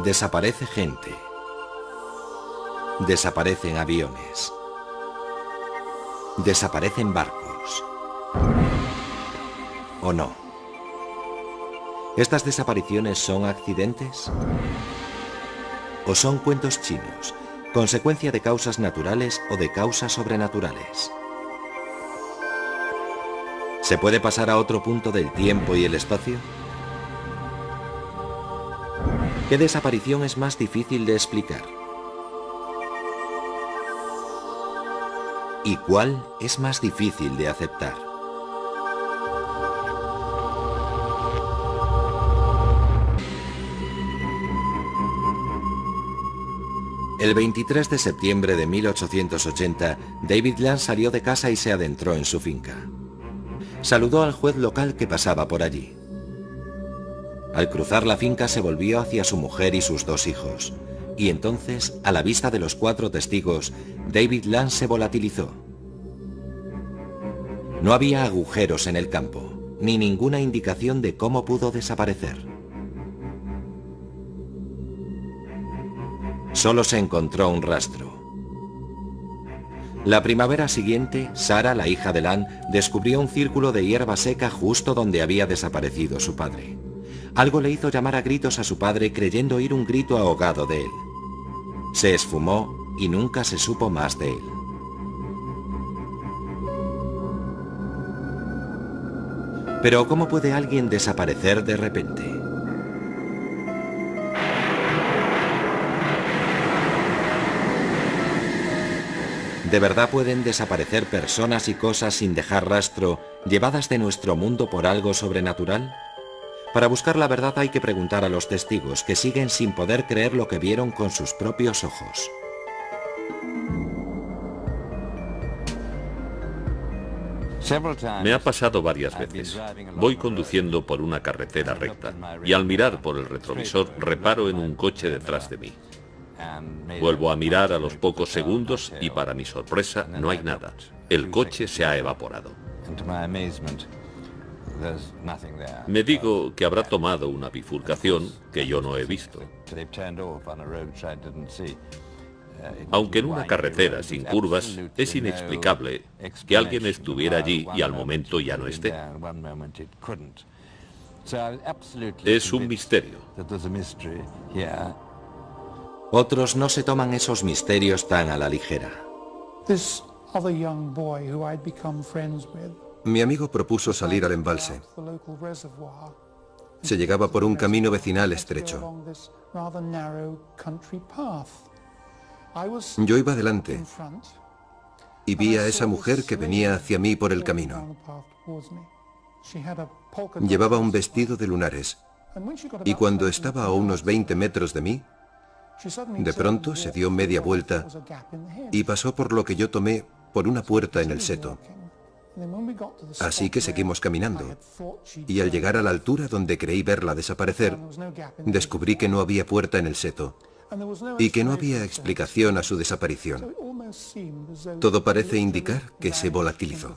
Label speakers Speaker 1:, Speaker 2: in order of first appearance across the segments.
Speaker 1: Desaparece gente. Desaparecen aviones. Desaparecen barcos. ¿O no? ¿Estas desapariciones son accidentes? ¿O son cuentos chinos, consecuencia de causas naturales o de causas sobrenaturales? ¿Se puede pasar a otro punto del tiempo y el espacio? ¿Qué desaparición es más difícil de explicar? ¿Y cuál es más difícil de aceptar? El 23 de septiembre de 1880, David Land salió de casa y se adentró en su finca. Saludó al juez local que pasaba por allí. Al cruzar la finca se volvió hacia su mujer y sus dos hijos, y entonces, a la vista de los 4 testigos, David Land se volatilizó. No había agujeros en el campo, ni ninguna indicación de cómo pudo desaparecer. Solo se encontró un rastro. La primavera siguiente, Sarah, la hija de Land, descubrió un círculo de hierba seca justo donde había desaparecido su padre. Algo le hizo llamar a gritos a su padre creyendo oír un grito ahogado de él. Se esfumó y nunca se supo más de él. Pero ¿cómo puede alguien desaparecer de repente? ¿De verdad pueden desaparecer personas y cosas sin dejar rastro, llevadas de nuestro mundo por algo sobrenatural? Para buscar la verdad hay que preguntar a los testigos, que siguen sin poder creer lo que vieron con sus propios ojos.
Speaker 2: Me ha pasado varias veces. Voy conduciendo por una carretera recta y al mirar por el retrovisor reparo en un coche detrás de mí. Vuelvo a mirar a los pocos segundos y para mi sorpresa no hay nada. El coche se ha evaporado. Me digo que habrá tomado una bifurcación que yo no he visto. Aunque en una carretera sin curvas es inexplicable que alguien estuviera allí y al momento ya no esté. Es un misterio.
Speaker 1: Otros no se toman esos misterios tan a la ligera.
Speaker 3: Mi amigo propuso salir al embalse. Se llegaba por un camino vecinal estrecho. Yo iba delante y vi a esa mujer que venía hacia mí por el camino. Llevaba un vestido de lunares y cuando estaba a unos 20 metros de mí, de pronto se dio media vuelta y pasó por lo que yo tomé por una puerta en el seto. Así que seguimos caminando, y al llegar a la altura donde creí verla desaparecer, descubrí que no había puerta en el seto, y que no había explicación a su desaparición. Todo parece indicar que se volatilizó.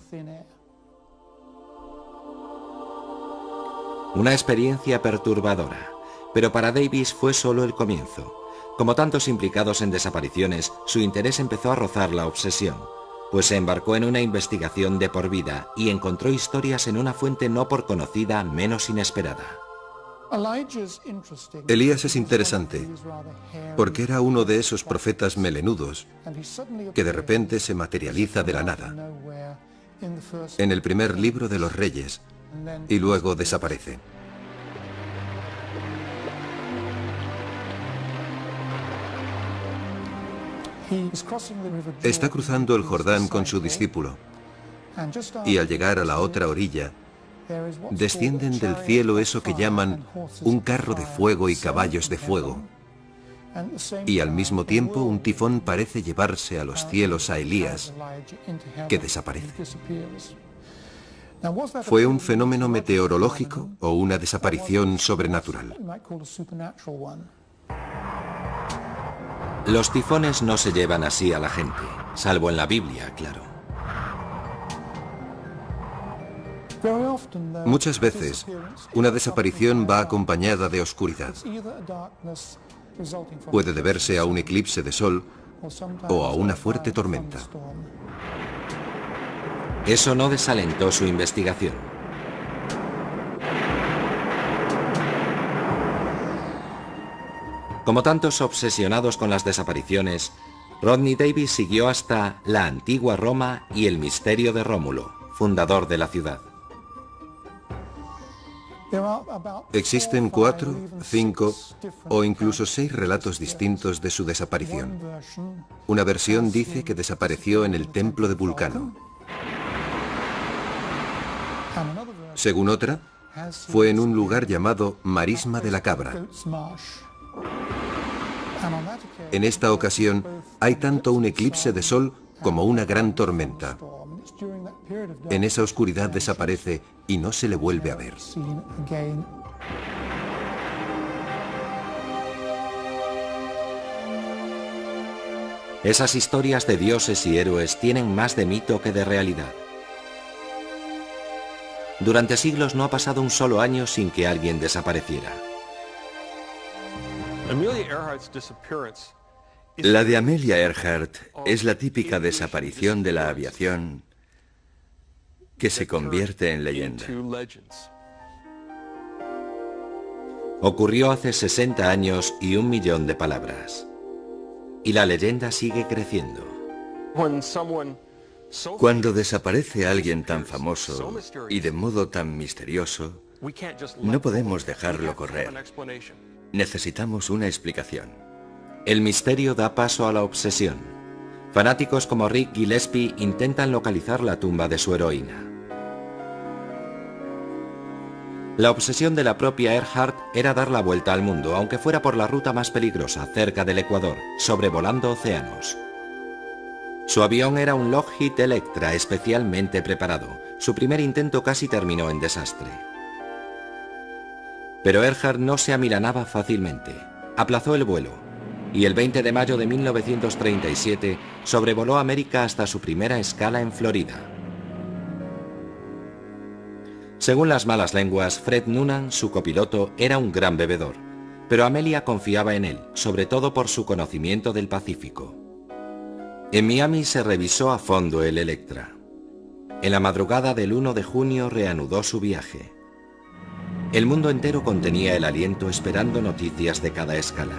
Speaker 1: Una experiencia perturbadora, pero para Davis fue solo el comienzo. Como tantos implicados en desapariciones, su interés empezó a rozar la obsesión, pues se embarcó en una investigación de por vida y encontró historias en una fuente no por conocida menos inesperada.
Speaker 3: Elías es interesante, porque era uno de esos profetas melenudos que de repente se materializa de la nada, en el primer libro de los Reyes, y luego desaparece. Está cruzando el Jordán con su discípulo, y al llegar a la otra orilla, descienden del cielo eso que llaman un carro de fuego y caballos de fuego. Y al mismo tiempo un tifón parece llevarse a los cielos a Elías, que desaparece. ¿Fue un fenómeno meteorológico o una desaparición sobrenatural?
Speaker 1: Los tifones no se llevan así a la gente, salvo en la Biblia, claro.
Speaker 3: Muchas veces, una desaparición va acompañada de oscuridad. Puede deberse a un eclipse de sol o a una fuerte tormenta.
Speaker 1: Eso no desalentó su investigación. Como tantos obsesionados con las desapariciones, Rodney Davis siguió hasta la antigua Roma y el misterio de Rómulo, fundador de la ciudad.
Speaker 3: Existen 4, 5 o incluso 6 relatos distintos de su desaparición. Una versión dice que desapareció en el templo de Vulcano. Según otra, fue en un lugar llamado Marisma de la Cabra. En esta ocasión, hay tanto un eclipse de sol como una gran tormenta. En esa oscuridad desaparece y no se le vuelve a ver.
Speaker 1: Esas historias de dioses y héroes tienen más de mito que de realidad. Durante siglos no ha pasado un solo año sin que alguien desapareciera.
Speaker 4: La de Amelia Earhart es la típica desaparición de la aviación que se convierte en leyenda.
Speaker 1: Ocurrió hace 60 años y 1 millón de palabras. Y la leyenda sigue creciendo.
Speaker 4: Cuando desaparece alguien tan famoso y de modo tan misterioso, no podemos dejarlo correr. Necesitamos una explicación.
Speaker 1: El misterio da paso a la obsesión. Fanáticos como Rick Gillespie intentan localizar la tumba de su heroína. La obsesión de la propia Earhart era dar la vuelta al mundo, aunque fuera por la ruta más peligrosa, cerca del Ecuador, sobrevolando océanos. Su avión era un Lockheed Electra especialmente preparado. Su primer intento casi terminó en desastre. Pero Earhart no se amilanaba fácilmente. Aplazó el vuelo y el 20 de mayo de 1937 sobrevoló América hasta su primera escala en Florida. Según las malas lenguas, Fred Noonan, su copiloto, era un gran bebedor, pero Amelia confiaba en él, sobre todo por su conocimiento del Pacífico. En Miami se revisó a fondo el Electra. En la madrugada del 1 de junio reanudó su viaje. El mundo entero contenía el aliento esperando noticias de cada escala.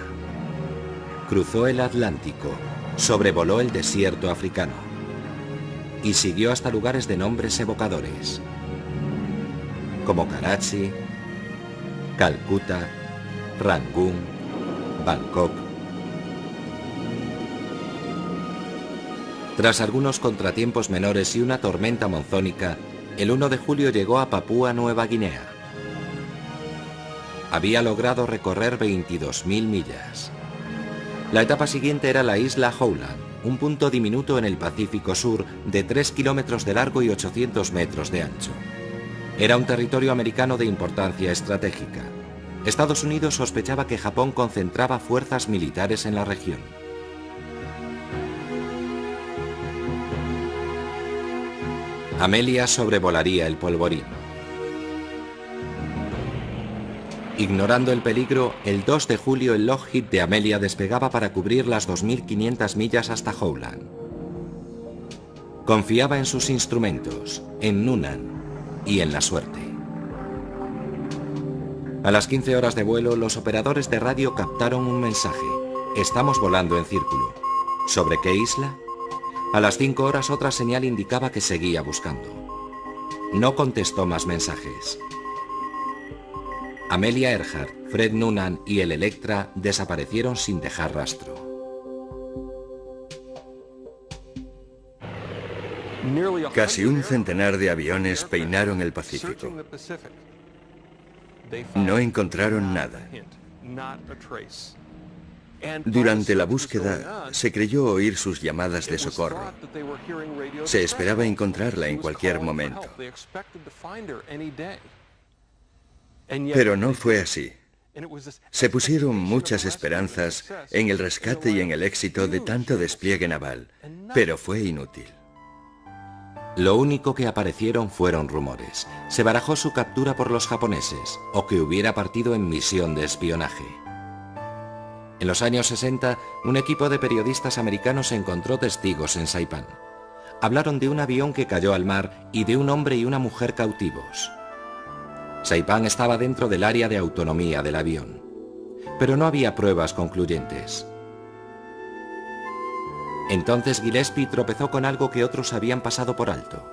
Speaker 1: Cruzó el Atlántico, sobrevoló el desierto africano y siguió hasta lugares de nombres evocadores, como Karachi, Calcuta, Rangún, Bangkok. Tras algunos contratiempos menores y una tormenta monzónica, el 1 de julio llegó a Papúa Nueva Guinea. Había logrado recorrer 22.000 millas. La etapa siguiente era la isla Howland, un punto diminuto en el Pacífico Sur de 3 kilómetros de largo y 800 metros de ancho. Era un territorio americano de importancia estratégica. Estados Unidos sospechaba que Japón concentraba fuerzas militares en la región. Amelia sobrevolaría el polvorín. Ignorando el peligro, el 2 de julio el Lockheed de Amelia despegaba para cubrir las 2.500 millas hasta Howland. Confiaba en sus instrumentos, en Noonan y en la suerte. A las 15 horas de vuelo, los operadores de radio captaron un mensaje. Estamos volando en círculo. ¿Sobre qué isla? A las 5 horas otra señal indicaba que seguía buscando. No contestó más mensajes. Amelia Earhart, Fred Noonan y el Electra desaparecieron sin dejar rastro.
Speaker 4: Casi un centenar de aviones peinaron el Pacífico. No encontraron nada. Durante la búsqueda, se creyó oír sus llamadas de socorro. Se esperaba encontrarla en cualquier momento. Pero no fue así. Se pusieron muchas esperanzas en el rescate y en el éxito de tanto despliegue naval, pero fue inútil.
Speaker 1: Lo único que aparecieron fueron rumores. Se barajó su captura por los japoneses, o que hubiera partido en misión de espionaje. En los años 60, un equipo de periodistas americanos encontró testigos en Saipán. Hablaron de un avión que cayó al mar y de un hombre y una mujer cautivos. Saipán estaba dentro del área de autonomía del avión, pero no había pruebas concluyentes. Entonces Gillespie tropezó con algo que otros habían pasado por alto.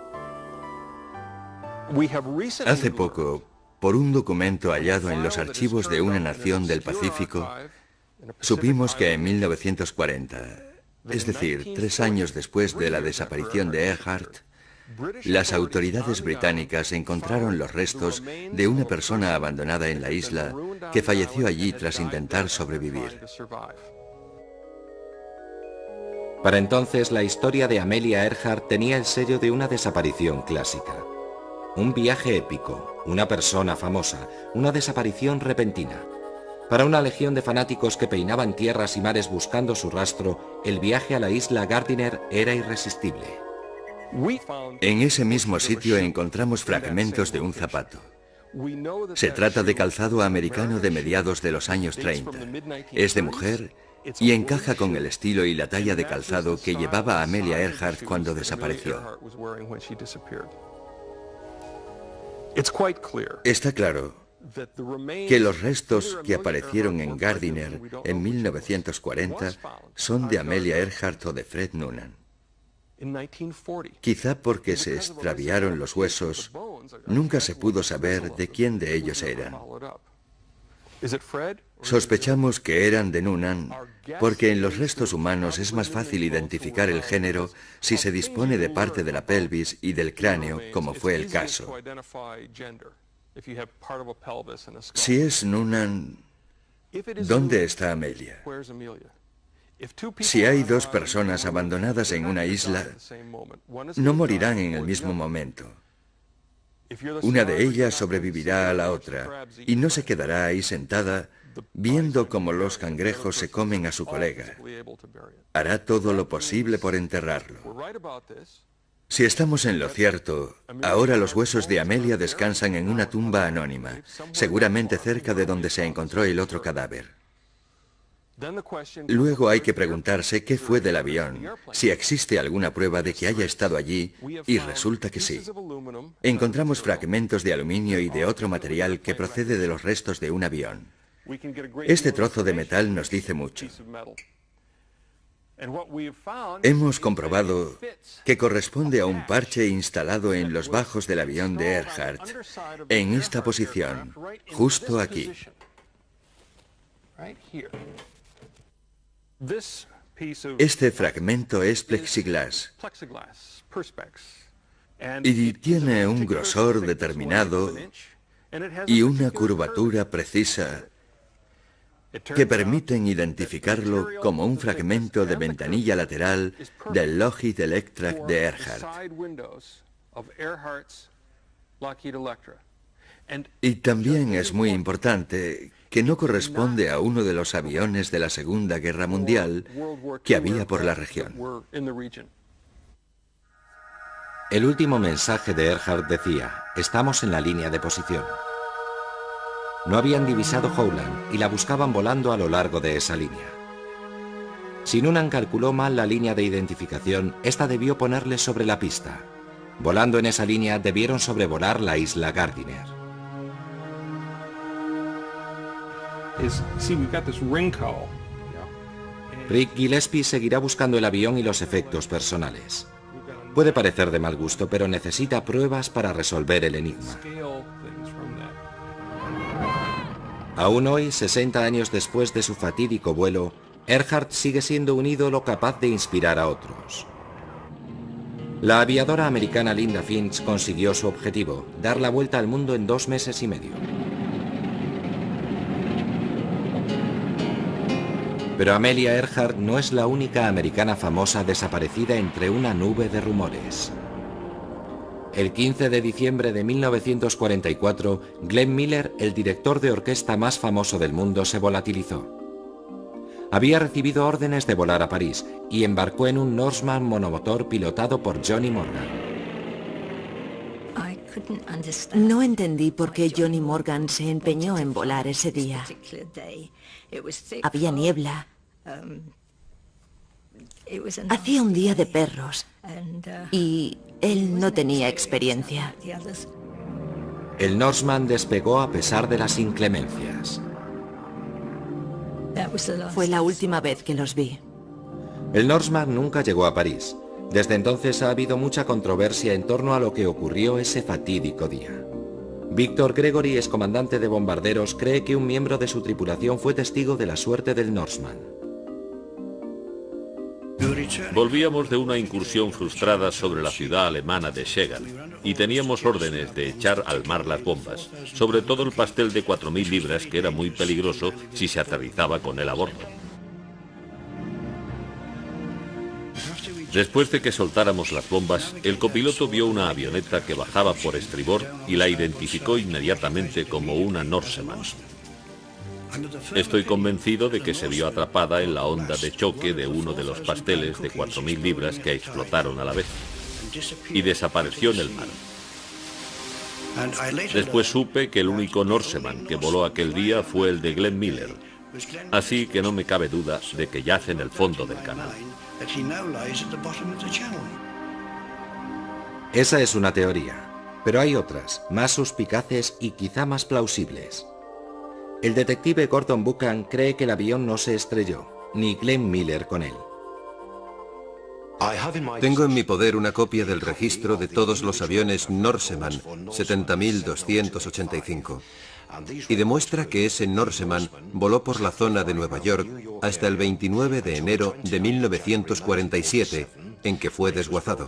Speaker 4: Hace poco, por un documento hallado en los archivos de una nación del Pacífico, supimos que en 1940, es decir, 3 años después de la desaparición de Earhart, las autoridades británicas encontraron los restos de una persona abandonada en la isla que falleció allí tras intentar sobrevivir.
Speaker 1: Para entonces, la historia de Amelia Earhart tenía el sello de una desaparición clásica. Un viaje épico, una persona famosa, una desaparición repentina. Para una legión de fanáticos que peinaban tierras y mares buscando su rastro, el viaje a la isla Gardiner era irresistible.
Speaker 4: En ese mismo sitio encontramos fragmentos de un zapato. Se trata de calzado americano de mediados de los años 30. Es de mujer y encaja con el estilo y la talla de calzado que llevaba Amelia Earhart cuando desapareció. Está claro que los restos que aparecieron en Gardiner en 1940 son de Amelia Earhart o de Fred Noonan. Quizá porque se extraviaron los huesos, nunca se pudo saber de quién de ellos eran. Sospechamos que eran de Noonan porque en los restos humanos es más fácil identificar el género si se dispone de parte de la pelvis y del cráneo, como fue el caso. Si es Noonan, ¿dónde está Amelia? Si hay 2 personas abandonadas en una isla, no morirán en el mismo momento. Una de ellas sobrevivirá a la otra y no se quedará ahí sentada viendo cómo los cangrejos se comen a su colega. Hará todo lo posible por enterrarlo. Si estamos en lo cierto, ahora los huesos de Amelia descansan en una tumba anónima, seguramente cerca de donde se encontró el otro cadáver. Luego hay que preguntarse qué fue del avión, si existe alguna prueba de que haya estado allí, y resulta que sí. Encontramos fragmentos de aluminio y de otro material que procede de los restos de un avión. Este trozo de metal nos dice mucho. Hemos comprobado que corresponde a un parche instalado en los bajos del avión de Earhart, en esta posición, justo aquí. Este fragmento es plexiglas y tiene un grosor determinado y una curvatura precisa que permiten identificarlo como un fragmento de ventanilla lateral del Lockheed Electra de Earhart. Y también es muy importante que no corresponde a uno de los aviones de la Segunda Guerra Mundial que había por la región.
Speaker 1: El último mensaje de Earhart decía: estamos en la línea de posición. No habían divisado Howland y la buscaban volando a lo largo de esa línea. Si Noonan calculó mal la línea de identificación, esta debió ponerles sobre la pista. Volando en esa línea, debieron sobrevolar la isla Gardiner. Rick Gillespie seguirá buscando el avión y los efectos personales. Puede parecer de mal gusto, pero necesita pruebas para resolver el enigma. Aún hoy, 60 años después de su fatídico vuelo, Earhart sigue siendo un ídolo capaz de inspirar a otros. La aviadora americana Linda Finch consiguió su objetivo, dar la vuelta al mundo en 2 meses y medio. Pero Amelia Earhart no es la única americana famosa desaparecida entre una nube de rumores. El 15 de diciembre de 1944, Glenn Miller, el director de orquesta más famoso del mundo, se volatilizó. Había recibido órdenes de volar a París y embarcó en un Norseman monomotor pilotado por Johnny Morgan.
Speaker 5: No entendí por qué Johnny Morgan se empeñó en volar ese día. Había niebla. Hacía un día de perros y él no tenía experiencia.
Speaker 1: El Norseman despegó a pesar de las inclemencias.
Speaker 5: Fue la última vez que los vi.
Speaker 1: El Norseman nunca llegó a París. Desde entonces ha habido mucha controversia en torno a lo que ocurrió ese fatídico día. Victor Gregory, excomandante de bombarderos, cree que un miembro de su tripulación fue testigo de la suerte del Norseman.
Speaker 2: Volvíamos de una incursión frustrada sobre la ciudad alemana de Schegan y teníamos órdenes de echar al mar las bombas, sobre todo el pastel de 4.000 libras, que era muy peligroso si se aterrizaba con él a bordo. Después de que soltáramos las bombas, el copiloto vio una avioneta que bajaba por estribor y la identificó inmediatamente como una Norseman. Estoy convencido de que se vio atrapada en la onda de choque de uno de los pasteles de 4.000 libras que explotaron a la vez y desapareció en el mar. Después supe que el único Norseman que voló aquel día fue el de Glenn Miller, así que no me cabe duda de que yace en el fondo del canal.
Speaker 1: Esa es una teoría, pero hay otras, más suspicaces y quizá más plausibles. El detective Gordon Buchan cree que el avión no se estrelló, ni Glenn Miller con él.
Speaker 3: Tengo en mi poder una copia del registro de todos los aviones Norseman 70.285 y demuestra que ese Norseman voló por la zona de Nueva York hasta el 29 de enero de 1947, en que fue desguazado.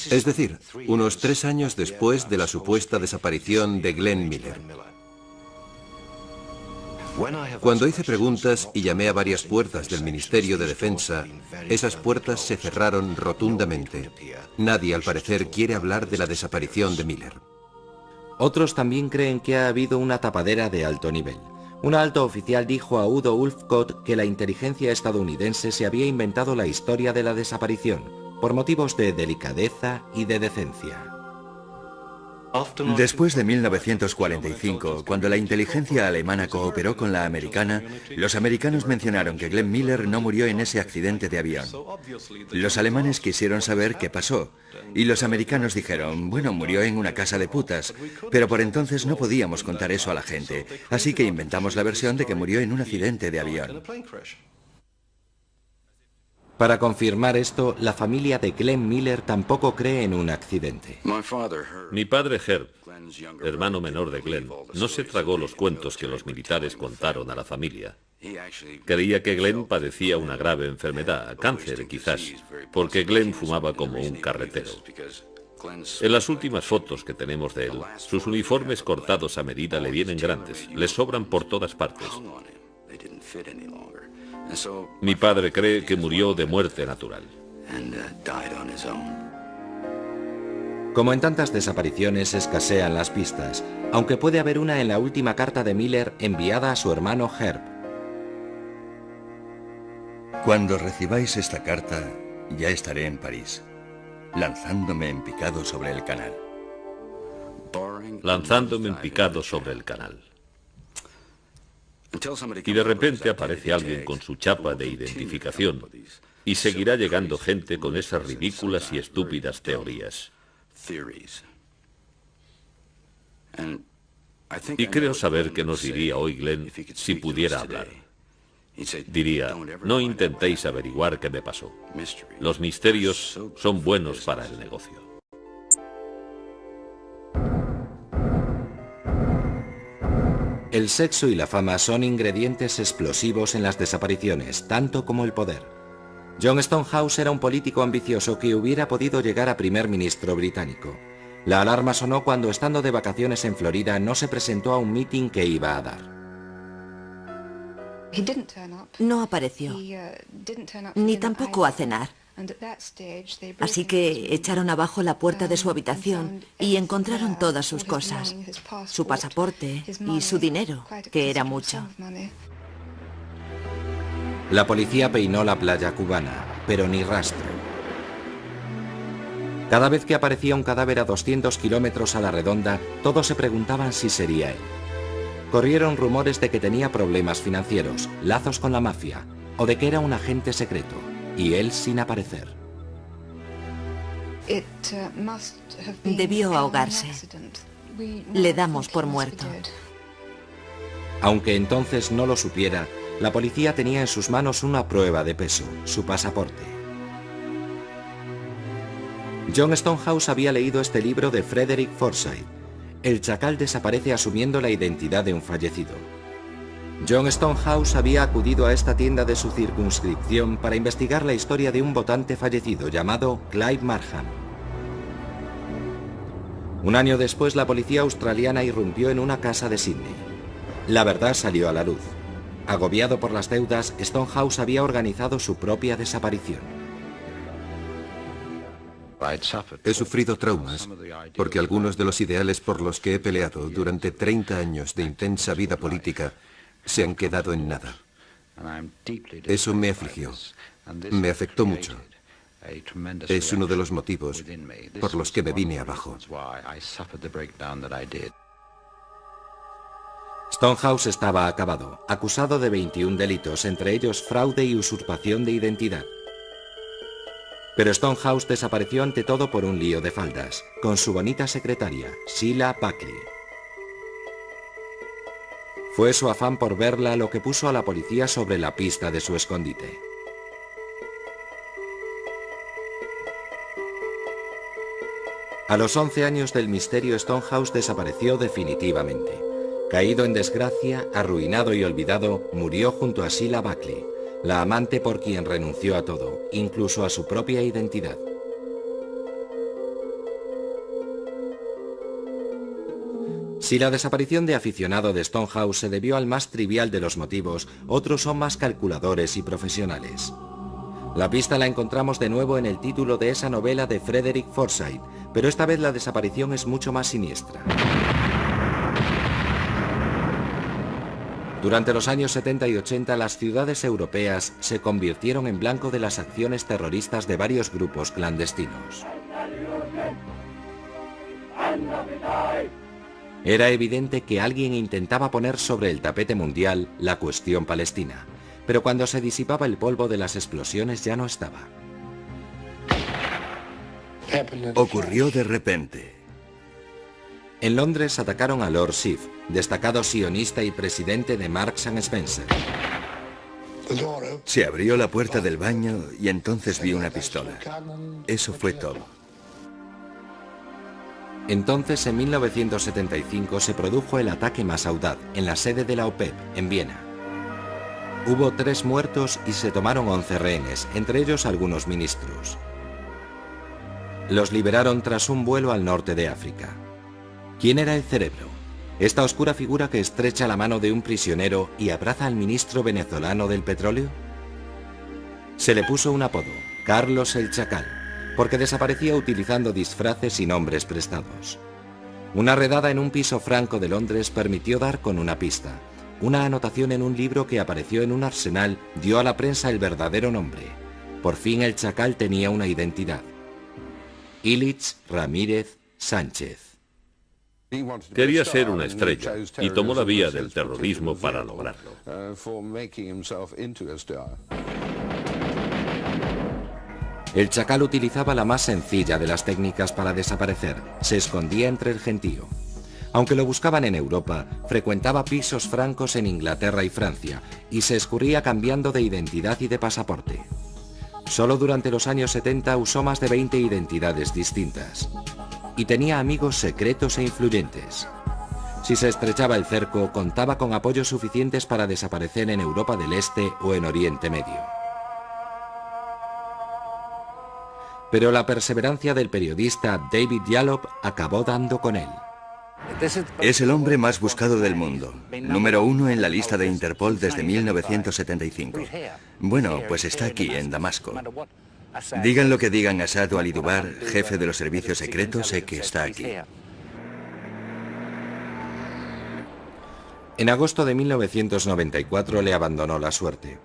Speaker 3: Es decir, unos 3 años después de la supuesta desaparición de Glenn Miller. Cuando hice preguntas y llamé a varias puertas del Ministerio de Defensa, esas puertas se cerraron rotundamente. Nadie, al parecer, quiere hablar de la desaparición de Miller.
Speaker 1: Otros también creen que ha habido una tapadera de alto nivel. Un alto oficial dijo a Udo Ulfkott que la inteligencia estadounidense se había inventado la historia de la desaparición, por motivos de delicadeza y de decencia.
Speaker 4: Después de 1945, cuando la inteligencia alemana cooperó con la americana, los americanos mencionaron que Glenn Miller no murió en ese accidente de avión. Los alemanes quisieron saber qué pasó, y los americanos dijeron, bueno, murió en una casa de putas, pero por entonces no podíamos contar eso a la gente, así que inventamos la versión de que murió en un accidente de avión.
Speaker 1: Para confirmar esto, la familia de Glenn Miller tampoco cree en un accidente.
Speaker 2: Mi padre Herb, hermano menor de Glenn, no se tragó los cuentos que los militares contaron a la familia. Creía que Glenn padecía una grave enfermedad, cáncer quizás, porque Glenn fumaba como un carretero. En las últimas fotos que tenemos de él, sus uniformes cortados a medida le vienen grandes, le sobran por todas partes. Mi padre cree que murió de muerte natural.
Speaker 1: Como en tantas desapariciones, escasean las pistas, aunque puede haber una en la última carta de Miller enviada a su hermano Herb.
Speaker 4: Cuando recibáis esta carta, ya estaré en París, lanzándome en picado sobre el canal.
Speaker 2: Lanzándome en picado sobre el canal. Y de repente aparece alguien con su chapa de identificación y seguirá llegando gente con esas ridículas y estúpidas teorías. Y creo saber qué nos diría hoy Glenn si pudiera hablar. Diría, no intentéis averiguar qué me pasó. Los misterios son buenos para el negocio.
Speaker 1: El sexo y la fama son ingredientes explosivos en las desapariciones, tanto como el poder. John Stonehouse era un político ambicioso que hubiera podido llegar a primer ministro británico. La alarma sonó cuando, estando de vacaciones en Florida, no se presentó a un mitin que iba a dar.
Speaker 5: No apareció, ni tampoco a cenar. Así que echaron abajo la puerta de su habitación y encontraron todas sus cosas, su pasaporte y su dinero, que era mucho.
Speaker 1: La policía peinó la playa cubana, pero ni rastro. Cada vez que aparecía un cadáver a 200 kilómetros a la redonda, todos se preguntaban si sería él. Corrieron rumores de que tenía problemas financieros, lazos con la mafia, o de que era un agente secreto, y él sin aparecer.
Speaker 5: Debió ahogarse. Le damos por muerto.
Speaker 1: Aunque entonces no lo supiera, la policía tenía en sus manos una prueba de peso, su pasaporte. John Stonehouse había leído este libro de Frederick Forsyth. El chacal desaparece asumiendo la identidad de un fallecido. John Stonehouse había acudido a esta tienda de su circunscripción para investigar la historia de un votante fallecido llamado Clive Markham. Un año después, la policía australiana irrumpió en una casa de Sydney. La verdad salió a la luz. Agobiado por las deudas, Stonehouse había organizado su propia desaparición.
Speaker 3: He sufrido traumas porque algunos de los ideales por los que he peleado durante 30 años de intensa vida política se han quedado en nada. Eso me afligió, me afectó mucho. Es uno de los motivos por los que me vine abajo.
Speaker 1: Stonehouse estaba acabado, acusado de 21 delitos, entre ellos fraude y usurpación de identidad. Pero Stonehouse desapareció ante todo por un lío de faldas, con su bonita secretaria, Sheila Buckley. Fue su afán por verla lo que puso a la policía sobre la pista de su escondite. A los 11 años del misterio, Stonehouse desapareció definitivamente. Caído en desgracia, arruinado y olvidado, murió junto a Sheila Buckley, la amante por quien renunció a todo, incluso a su propia identidad. Si la desaparición de aficionado de Stonehouse se debió al más trivial de los motivos, otros son más calculadores y profesionales. La pista la encontramos de nuevo en el título de esa novela de Frederick Forsyth, pero esta vez la desaparición es mucho más siniestra. Durante los años 70 y 80, las ciudades europeas se convirtieron en blanco de las acciones terroristas de varios grupos clandestinos. Era evidente que alguien intentaba poner sobre el tapete mundial la cuestión palestina, pero cuando se disipaba el polvo de las explosiones ya no estaba.
Speaker 4: Ocurrió de repente.
Speaker 1: En Londres atacaron a Lord Schiff, destacado sionista y presidente de Marks & Spencer.
Speaker 4: Se abrió la puerta del baño y entonces vi una pistola. Eso fue todo.
Speaker 1: Entonces, en 1975, se produjo el ataque más audaz en la sede de la OPEP, en Viena. Hubo 3 muertos y se tomaron 11 rehenes, entre ellos algunos ministros. Los liberaron tras un vuelo al norte de África. ¿Quién era el cerebro? ¿Esta oscura figura que estrecha la mano de un prisionero y abraza al ministro venezolano del petróleo? Se le puso un apodo, Carlos el Chacal, porque desaparecía utilizando disfraces y nombres prestados. Una redada en un piso franco de Londres permitió dar con una pista. Una anotación en un libro que apareció en un arsenal dio a la prensa el verdadero nombre. Por fin el Chacal tenía una identidad. Ilich Ramírez Sánchez.
Speaker 2: Quería ser una estrella y tomó la vía del terrorismo para lograrlo.
Speaker 1: El Chacal utilizaba la más sencilla de las técnicas para desaparecer. Se escondía entre el gentío. Aunque lo buscaban en Europa, frecuentaba pisos francos en Inglaterra y Francia y se escurría cambiando de identidad y de pasaporte. Solo durante los años 70 usó más de 20 identidades distintas. Y tenía amigos secretos e influyentes. Si se estrechaba el cerco, contaba con apoyos suficientes para desaparecer en Europa del Este o en Oriente Medio. Pero la perseverancia del periodista David Yallop acabó dando con él.
Speaker 4: Es el hombre más buscado del mundo, número 1 en la lista de Interpol desde 1975. Bueno, pues está aquí, en Damasco. Digan lo que digan a Saad al-Idubar, jefe de los servicios secretos, sé que está aquí.
Speaker 1: En agosto de 1994 le abandonó la suerte.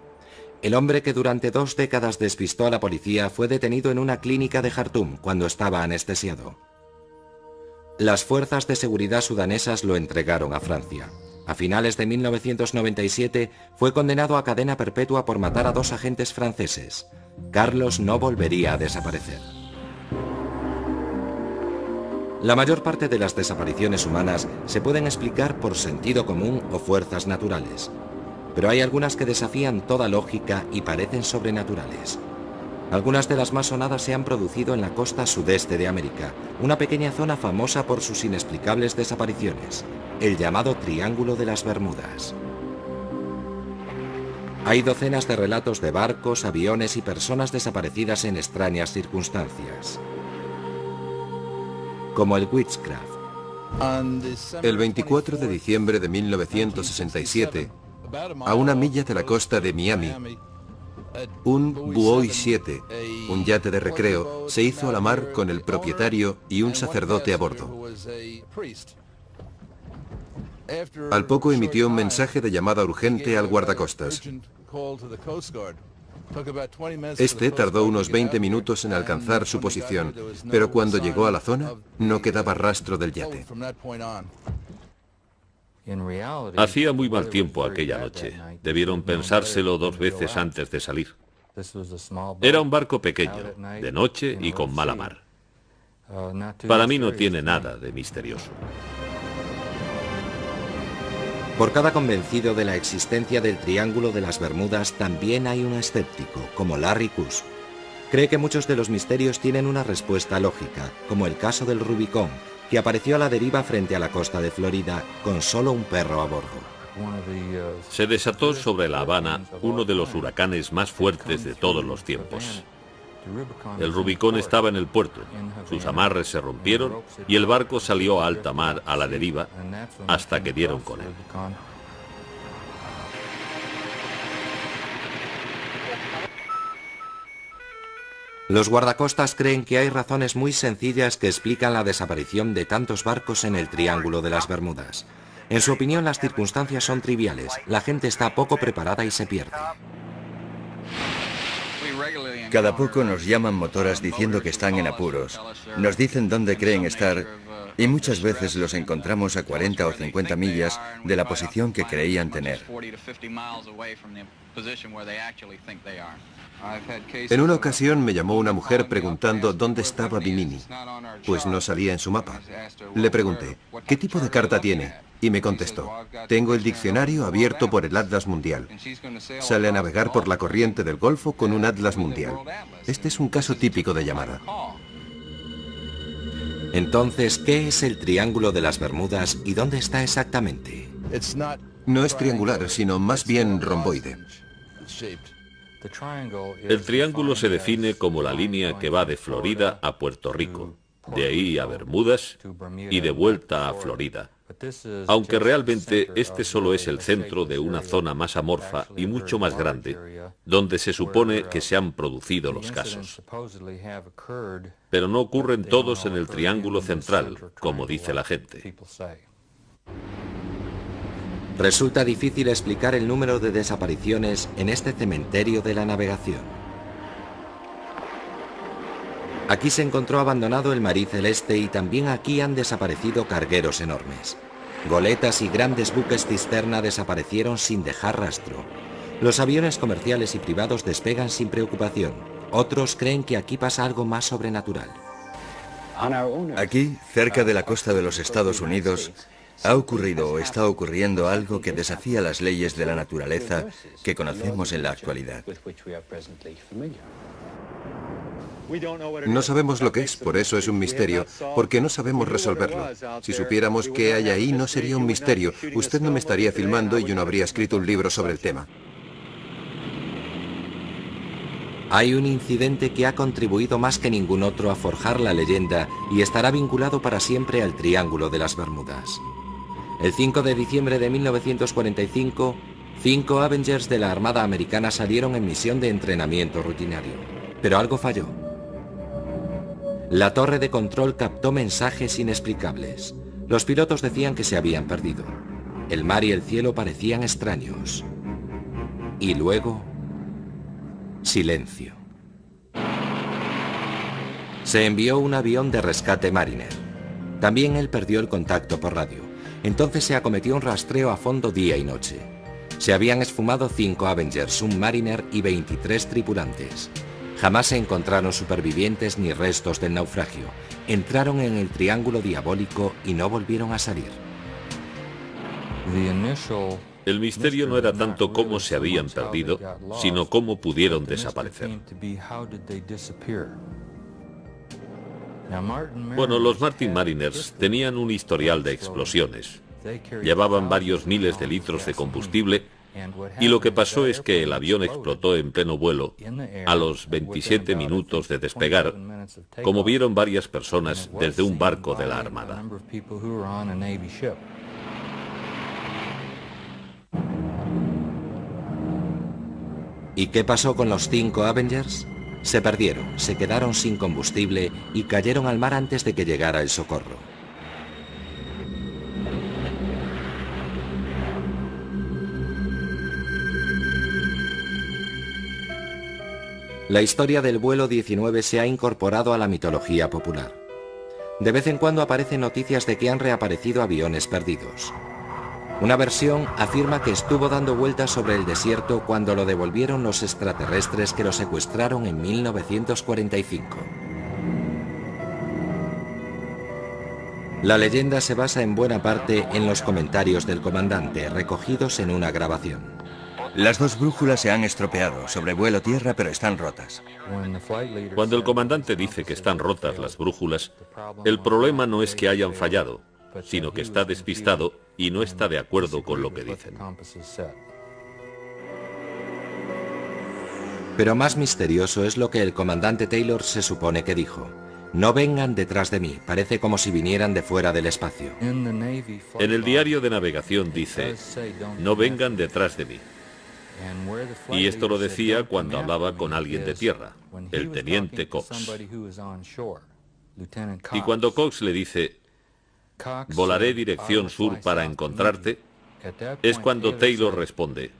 Speaker 1: El hombre que durante 2 décadas despistó a la policía fue detenido en una clínica de Jartum cuando estaba anestesiado. Las fuerzas de seguridad sudanesas lo entregaron a Francia. A finales de 1997 fue condenado a cadena perpetua por matar a 2 agentes franceses. Carlos no volvería a desaparecer. La mayor parte de las desapariciones humanas se pueden explicar por sentido común o fuerzas naturales. Pero hay algunas que desafían toda lógica y parecen sobrenaturales. Algunas de las más sonadas se han producido en la costa sudeste de América, una pequeña zona famosa por sus inexplicables desapariciones, el llamado Triángulo de las Bermudas. Hay docenas de relatos de barcos, aviones y personas desaparecidas en extrañas circunstancias, como el Witchcraft.
Speaker 3: El 24 de diciembre de 1967, a una milla de la costa de Miami, un Buoy 7, un yate de recreo, se hizo a la mar con el propietario y un sacerdote a bordo. Al poco emitió un mensaje de llamada urgente al guardacostas. Este tardó unos 20 minutos en alcanzar su posición, pero cuando llegó a la zona, no quedaba rastro del yate.
Speaker 2: Hacía muy mal tiempo aquella noche. Debieron pensárselo 2 veces antes de salir. Era un barco pequeño, de noche y con mala mar. Para mí no tiene nada de misterioso.
Speaker 1: Por cada convencido de la existencia del Triángulo de las Bermudas también hay un escéptico, como Larry Kuss. Cree que muchos de los misterios tienen una respuesta lógica, como el caso del Rubicón, que apareció a la deriva frente a la costa de Florida con solo un perro a bordo.
Speaker 2: Se desató sobre La Habana uno de los huracanes más fuertes de todos los tiempos. El Rubicón estaba en el puerto, sus amarres se rompieron y el barco salió a alta mar a la deriva hasta que dieron con él.
Speaker 1: Los guardacostas creen que hay razones muy sencillas que explican la desaparición de tantos barcos en el Triángulo de las Bermudas. En su opinión, las circunstancias son triviales, la gente está poco preparada y se pierde.
Speaker 4: Cada poco nos llaman motoras diciendo que están en apuros. Nos dicen dónde creen estar y muchas veces los encontramos a 40 o 50 millas de la posición que creían tener.
Speaker 3: En una ocasión me llamó una mujer preguntando dónde estaba Bimini, pues no salía en su mapa. Le pregunté, ¿qué tipo de carta tiene? Y me contestó, tengo el diccionario abierto por el Atlas Mundial. Sale a navegar por la corriente del Golfo con un Atlas Mundial. Este es un caso típico de llamada.
Speaker 1: Entonces, ¿qué es el Triángulo de las Bermudas y dónde está exactamente?
Speaker 3: No es triangular, sino más bien romboide.
Speaker 2: El triángulo se define como la línea que va de Florida a Puerto Rico, de ahí a Bermudas y de vuelta a Florida. Aunque realmente este solo es el centro de una zona más amorfa y mucho más grande, donde se supone que se han producido los casos. Pero no ocurren todos en el triángulo central, como dice la gente.
Speaker 1: Resulta difícil explicar el número de desapariciones en este cementerio de la navegación. Aquí se encontró abandonado el Marie Celeste y también aquí han desaparecido cargueros enormes. Goletas y grandes buques cisterna desaparecieron sin dejar rastro. Los aviones comerciales y privados despegan sin preocupación. Otros creen que aquí pasa algo más sobrenatural.
Speaker 4: Aquí, cerca de la costa de los Estados Unidos, ha ocurrido o está ocurriendo algo que desafía las leyes de la naturaleza que conocemos en la actualidad.
Speaker 3: No sabemos lo que es, por eso es un misterio, porque no sabemos resolverlo. Si supiéramos qué hay ahí, no sería un misterio. Usted no me estaría filmando y yo no habría escrito un libro sobre el tema.
Speaker 1: Hay un incidente que ha contribuido más que ningún otro a forjar la leyenda y estará vinculado para siempre al Triángulo de las Bermudas. El 5 de diciembre de 1945, 5 Avengers de la Armada Americana salieron en misión de entrenamiento rutinario. Pero algo falló. La torre de control captó mensajes inexplicables. Los pilotos decían que se habían perdido. El mar y el cielo parecían extraños. Y luego, Silencio. Se envió un avión de rescate Mariner. También él perdió el contacto por radio. Entonces se acometió un rastreo a fondo día y noche. Se habían esfumado 5 Avengers, un Mariner y 23 tripulantes. Jamás se encontraron supervivientes ni restos del naufragio. Entraron en el triángulo diabólico y no volvieron a salir.
Speaker 2: El misterio no era tanto cómo se habían perdido, sino cómo pudieron desaparecer. Bueno, los Martin Mariners tenían un historial de explosiones. Llevaban varios miles de litros de combustible y lo que pasó es que el avión explotó en pleno vuelo a los 27 minutos de despegar, como vieron varias personas desde un barco de la Armada.
Speaker 1: ¿Y qué pasó con los 5 Avengers? Se perdieron, se quedaron sin combustible y cayeron al mar antes de que llegara el socorro. La historia del vuelo 19 se ha incorporado a la mitología popular. De vez en cuando aparecen noticias de que han reaparecido aviones perdidos. Una versión afirma que estuvo dando vueltas sobre el desierto cuando lo devolvieron los extraterrestres que lo secuestraron en 1945. La leyenda se basa en buena parte en los comentarios del comandante, recogidos en una grabación.
Speaker 4: Las 2 brújulas se han estropeado, sobrevuelo tierra, pero están rotas.
Speaker 2: Cuando el comandante dice que están rotas las brújulas, el problema no es que hayan fallado, sino que está despistado y no está de acuerdo con lo que dicen.
Speaker 1: Pero más misterioso es lo que el comandante Taylor se supone que dijo. No vengan detrás de mí, parece como si vinieran de fuera del espacio.
Speaker 2: En el diario de navegación dice, no vengan detrás de mí. Y esto lo decía cuando hablaba con alguien de tierra, el teniente Cox. Y cuando Cox le dice, volaré dirección sur para encontrarte, es cuando Taylor responde,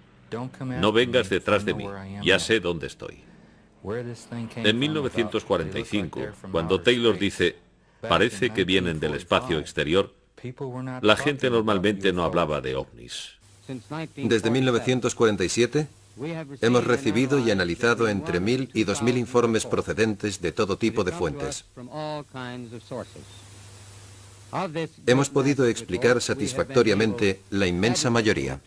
Speaker 2: no vengas detrás de mí, ya sé dónde estoy. En 1945, cuando Taylor dice, parece que vienen del espacio exterior, la gente normalmente no hablaba de ovnis.
Speaker 3: Desde 1947 hemos recibido y analizado entre 1000 y 2000 informes procedentes de todo tipo de fuentes. Hemos podido explicar satisfactoriamente la inmensa mayoría.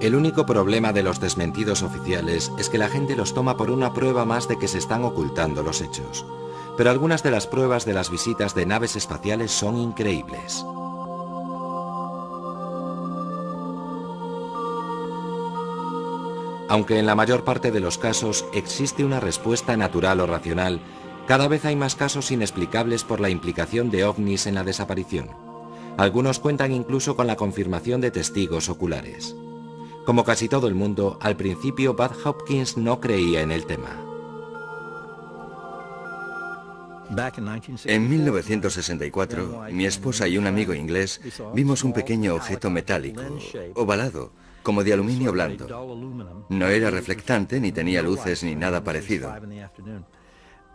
Speaker 1: El único problema de los desmentidos oficiales es que la gente los toma por una prueba más de que se están ocultando los hechos. Pero algunas de las pruebas de las visitas de naves espaciales son increíbles. Aunque en la mayor parte de los casos existe una respuesta natural o racional, cada vez hay más casos inexplicables por la implicación de ovnis en la desaparición. Algunos cuentan incluso con la confirmación de testigos oculares. Como casi todo el mundo, al principio Bud Hopkins no creía en el tema.
Speaker 4: En 1964, mi esposa y un amigo inglés vimos un pequeño objeto metálico, ovalado, como de aluminio blando. No era reflectante, ni tenía luces, ni nada parecido.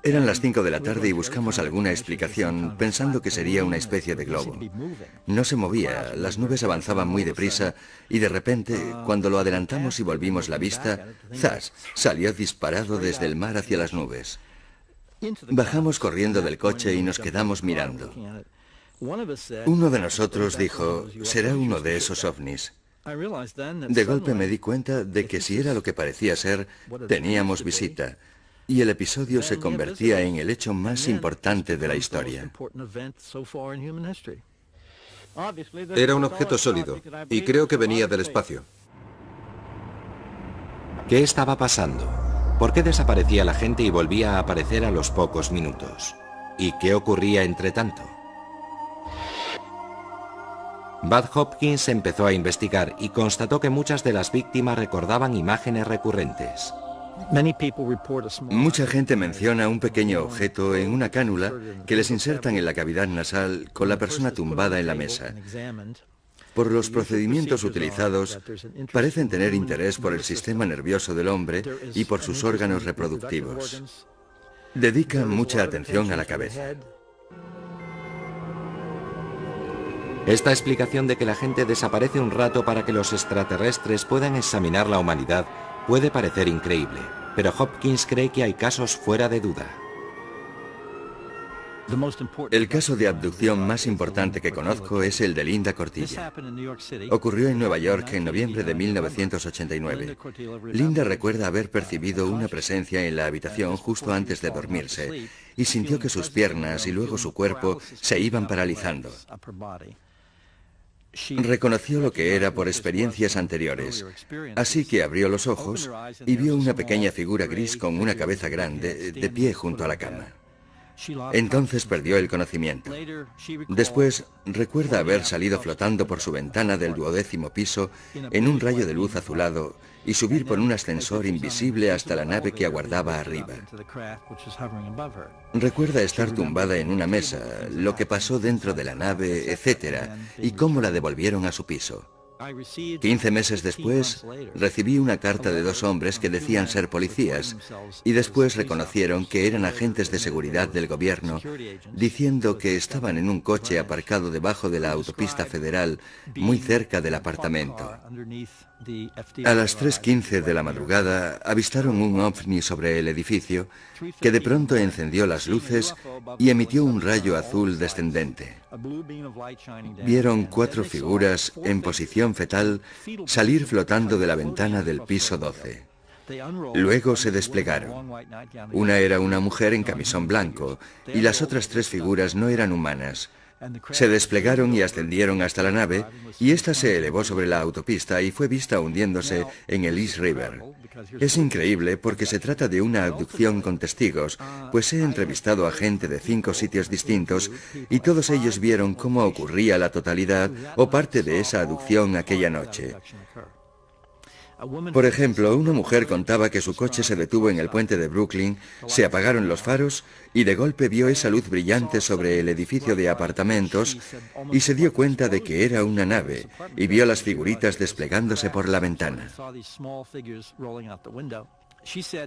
Speaker 4: Eran las 5 de la tarde y buscamos alguna explicación, pensando que sería una especie de globo. No se movía, las nubes avanzaban muy deprisa, y de repente, cuando lo adelantamos y volvimos la vista, ¡zas!, salió disparado desde el mar hacia las nubes. Bajamos corriendo del coche y nos quedamos mirando. Uno de nosotros dijo, será uno de esos ovnis. De golpe me di cuenta de que si era lo que parecía ser, teníamos visita, y el episodio se convertía en el hecho más importante de la historia.
Speaker 3: Era un objeto sólido, y creo que venía del espacio.
Speaker 1: ¿Qué estaba pasando? ¿Por qué desaparecía la gente y volvía a aparecer a los pocos minutos? ¿Y qué ocurría entre tanto? Bud Hopkins empezó a investigar y constató que muchas de las víctimas recordaban imágenes recurrentes.
Speaker 4: Mucha gente menciona un pequeño objeto en una cánula que les insertan en la cavidad nasal con la persona tumbada en la mesa. Por los procedimientos utilizados, parecen tener interés por el sistema nervioso del hombre y por sus órganos reproductivos. Dedican mucha atención a la cabeza.
Speaker 1: Esta explicación de que la gente desaparece un rato para que los extraterrestres puedan examinar la humanidad puede parecer increíble, pero Hopkins cree que hay casos fuera de duda.
Speaker 4: El caso de abducción más importante que conozco es el de Linda Cortilla. Ocurrió en Nueva York en noviembre de 1989. Linda recuerda haber percibido una presencia en la habitación justo antes de dormirse y sintió que sus piernas y luego su cuerpo se iban paralizando. Reconoció lo que era por experiencias anteriores, así que abrió los ojos y vio una pequeña figura gris con una cabeza grande de pie junto a la cama. Entonces perdió el conocimiento. Después recuerda haber salido flotando por su ventana del 12º piso en un rayo de luz azulado y subir por un ascensor invisible hasta la nave que aguardaba arriba. Recuerda estar tumbada en una mesa, lo que pasó dentro de la nave, etc., y cómo la devolvieron a su piso. 15 meses después, recibí una carta de 2 hombres que decían ser policías y después reconocieron que eran agentes de seguridad del gobierno, diciendo que estaban en un coche aparcado debajo de la autopista federal, muy cerca del apartamento. A las 3:15 de la madrugada avistaron un ovni sobre el edificio que de pronto encendió las luces y emitió un rayo azul descendente. Vieron 4 figuras en posición fetal salir flotando de la ventana del piso 12. Luego se desplegaron. Una era una mujer en camisón blanco y las otras 3 figuras no eran humanas. Se desplegaron y ascendieron hasta la nave y ésta se elevó sobre la autopista y fue vista hundiéndose en el East River. Es increíble porque se trata de una abducción con testigos, pues he entrevistado a gente de 5 sitios distintos y todos ellos vieron cómo ocurría la totalidad o parte de esa abducción aquella noche. Por ejemplo, una mujer contaba que su coche se detuvo en el puente de Brooklyn, se apagaron los faros y de golpe vio esa luz brillante sobre el edificio de apartamentos y se dio cuenta de que era una nave y vio las figuritas desplegándose por la ventana.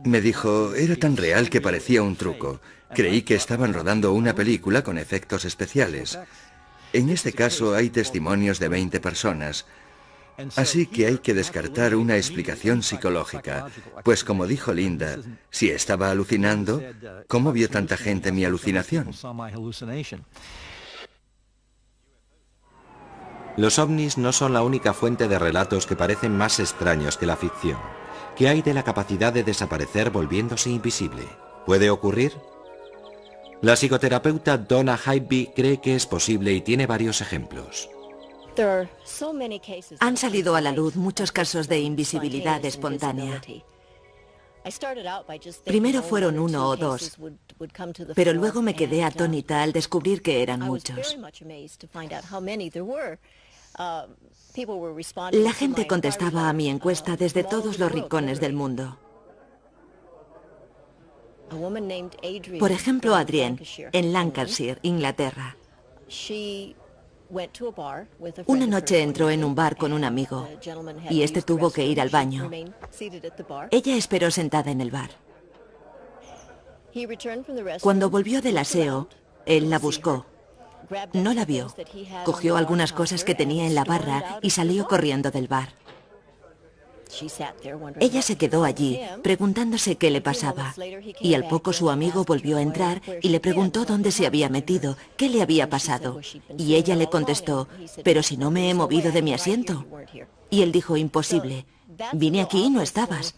Speaker 4: Me dijo, era tan real que parecía un truco. Creí que estaban rodando una película con efectos especiales. En este caso hay testimonios de 20 personas. Así que hay que descartar una explicación psicológica, pues como dijo Linda, si estaba alucinando, ¿cómo vio tanta gente mi alucinación?
Speaker 1: Los ovnis no son la única fuente de relatos que parecen más extraños que la ficción. ¿Qué hay de la capacidad de desaparecer volviéndose invisible? ¿Puede ocurrir? La psicoterapeuta Donna Hybe cree que es posible y tiene varios ejemplos.
Speaker 5: Han salido a la luz muchos casos de invisibilidad espontánea. Primero fueron 1 o 2, pero luego me quedé atónita al descubrir que eran muchos. La gente contestaba a mi encuesta desde todos los rincones del mundo. Por ejemplo, Adrienne, en Lancashire, Inglaterra. Una noche entró en un bar con un amigo y este tuvo que ir al baño. Ella esperó sentada en el bar. Cuando volvió del aseo, él la buscó. No la vio. Cogió algunas cosas que tenía en la barra y salió corriendo del bar. Ella se quedó allí, preguntándose qué le pasaba, y al poco su amigo volvió a entrar y le preguntó dónde se había metido, qué le había pasado, y ella le contestó, «Pero si no me he movido de mi asiento». Y él dijo, «Imposible, vine aquí y no estabas».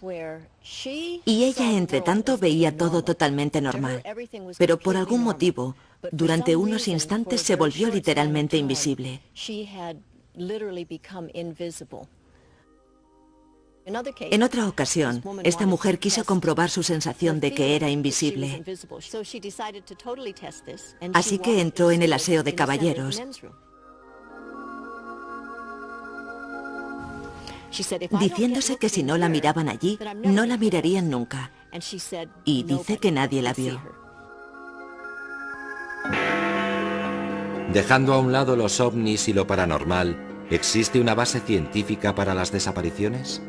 Speaker 5: Y ella, entre tanto, veía todo totalmente normal, pero por algún motivo, durante unos instantes se volvió literalmente invisible. En otra ocasión, esta mujer quiso comprobar su sensación de que era invisible. Así que entró en el aseo de caballeros. Diciéndose que si no la miraban allí, no la mirarían nunca. Y dice que nadie la vio.
Speaker 1: Dejando a un lado los ovnis y lo paranormal, ¿Existe una base científica para las desapariciones?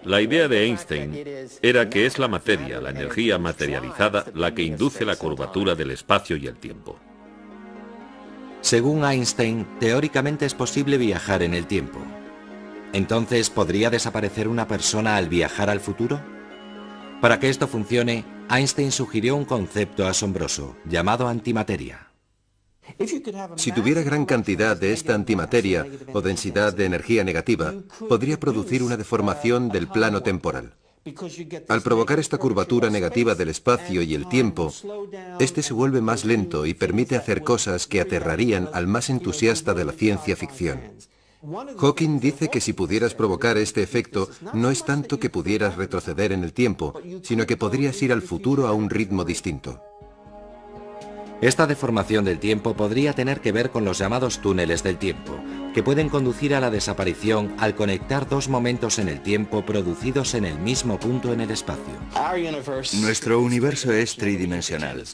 Speaker 2: La idea de Einstein era que es la materia, la energía materializada, la que induce la curvatura del espacio y el tiempo.
Speaker 1: Según Einstein, teóricamente es posible viajar en el tiempo. Entonces, ¿podría desaparecer una persona al viajar al futuro? Para que esto funcione, Einstein sugirió un concepto asombroso, llamado antimateria.
Speaker 3: Si tuviera gran cantidad de esta antimateria o densidad de energía negativa, podría producir una deformación del plano temporal. Al provocar esta curvatura negativa del espacio y el tiempo, este se vuelve más lento y permite hacer cosas que aterrarían al más entusiasta de la ciencia ficción. Hawking dice que si pudieras provocar este efecto, no es tanto que pudieras retroceder en el tiempo, sino que podrías ir al futuro a un ritmo distinto.
Speaker 1: Esta deformación del tiempo podría tener que ver con los llamados túneles del tiempo, que pueden conducir a la desaparición al conectar dos momentos en el tiempo producidos en el mismo punto en el espacio.
Speaker 4: Nuestro universo es tridimensional,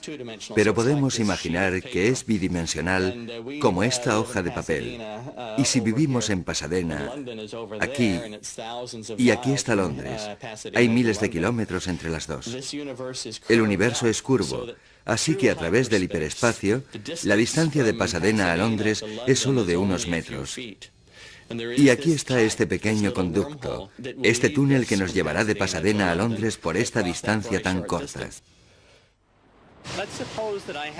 Speaker 4: pero podemos imaginar que es bidimensional como esta hoja de papel. Y si vivimos en Pasadena, aquí, y aquí está Londres, hay miles de kilómetros entre las dos. El universo es curvo, así que a través del hiperespacio, la distancia de Pasadena a Londres es solo de unos metros. Y aquí está este pequeño conducto, este túnel que nos llevará de Pasadena a Londres por esta distancia tan corta.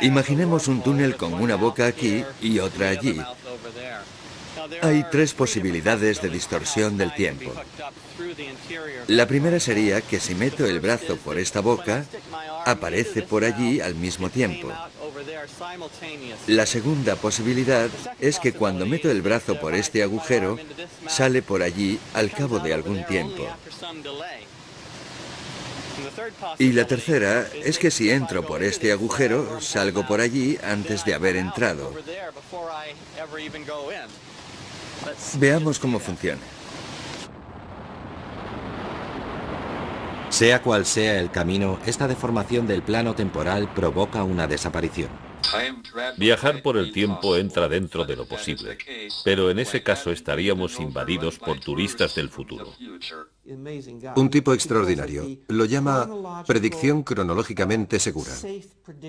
Speaker 4: Imaginemos un túnel con una boca aquí y otra allí. Hay tres posibilidades de distorsión del tiempo. La primera sería que si meto el brazo por esta boca, aparece por allí al mismo tiempo. La segunda posibilidad es que cuando meto el brazo por este agujero, sale por allí al cabo de algún tiempo. Y la tercera es que si entro por este agujero, salgo por allí antes de haber entrado. Veamos cómo funciona.
Speaker 1: Sea cual sea el camino, esta deformación del plano temporal provoca una desaparición.
Speaker 2: Viajar por el tiempo entra dentro de lo posible, pero en ese caso estaríamos invadidos por turistas del futuro.
Speaker 3: Un tipo extraordinario. Lo llama predicción cronológicamente segura.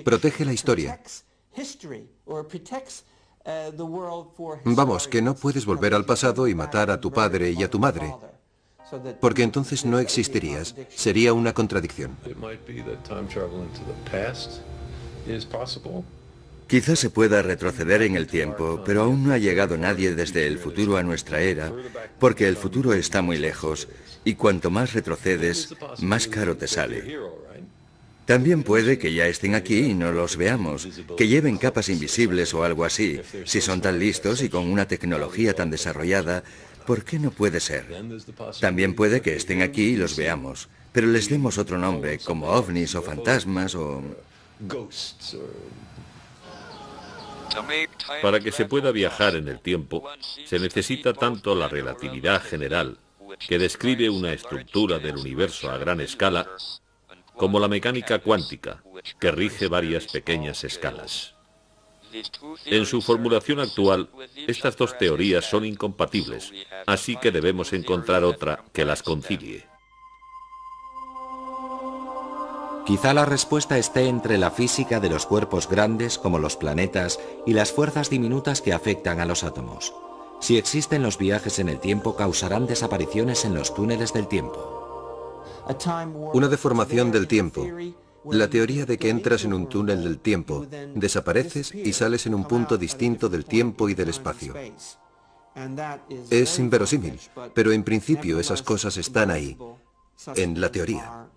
Speaker 3: Protege la historia. Vamos, que no puedes volver al pasado y matar a tu padre y a tu madre, porque entonces no existirías. Sería una contradicción.
Speaker 4: Quizás se pueda retroceder en el tiempo, pero aún no ha llegado nadie desde el futuro a nuestra era, porque el futuro está muy lejos, y cuanto más retrocedes, más caro te sale. También puede que ya estén aquí y no los veamos, que lleven capas invisibles o algo así. Si son tan listos y con una tecnología tan desarrollada, ¿por qué no puede ser? También puede que estén aquí y los veamos, pero les demos otro nombre, como ovnis o fantasmas o...
Speaker 2: Para que se pueda viajar en el tiempo, se necesita tanto la relatividad general, que describe una estructura del universo a gran escala, como la mecánica cuántica, que rige varias pequeñas escalas. En su formulación actual, estas dos teorías son incompatibles, así que debemos encontrar otra que las concilie.
Speaker 1: Quizá la respuesta esté entre la física de los cuerpos grandes, como los planetas, y las fuerzas diminutas que afectan a los átomos. Si existen los viajes en el tiempo, causarán desapariciones en los túneles del tiempo.
Speaker 3: Una deformación del tiempo. La teoría de que entras en un túnel del tiempo, desapareces y sales en un punto distinto del tiempo y del espacio. Es inverosímil, pero en principio esas cosas están ahí, en la teoría.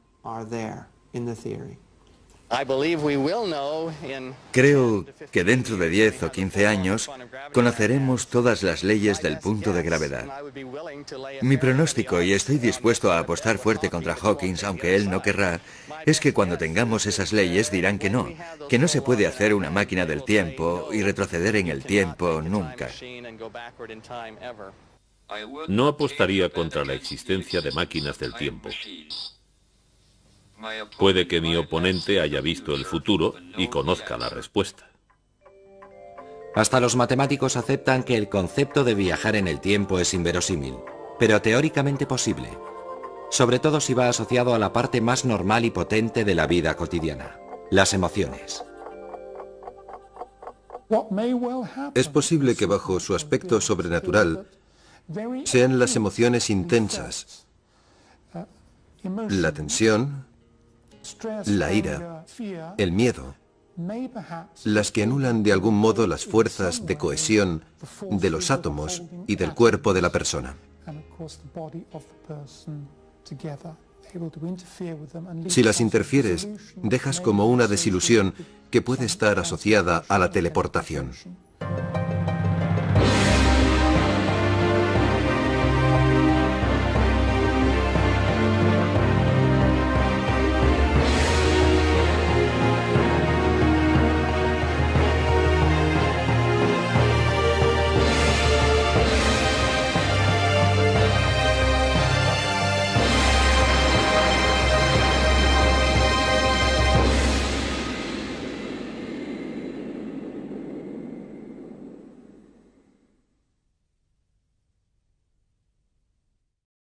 Speaker 4: Creo que dentro de 10 o 15 años conoceremos todas las leyes del punto de gravedad. Mi pronóstico, y estoy dispuesto a apostar fuerte contra Hawking, aunque él no querrá, es que cuando tengamos esas leyes dirán que no se puede hacer una máquina del tiempo y retroceder en el tiempo nunca.
Speaker 2: No apostaría contra la existencia de máquinas del tiempo. Puede que mi oponente haya visto el futuro y conozca la respuesta.
Speaker 1: Hasta los matemáticos aceptan que el concepto de viajar en el tiempo es inverosímil, pero teóricamente posible, sobre todo si va asociado a la parte más normal y potente de la vida cotidiana, las emociones.
Speaker 3: Es posible que bajo su aspecto sobrenatural sean las emociones intensas, la tensión, la ira, el miedo, las que anulan de algún modo las fuerzas de cohesión de los átomos y del cuerpo de la persona. Si las interfieres, dejas como una desilusión que puede estar asociada a la teleportación.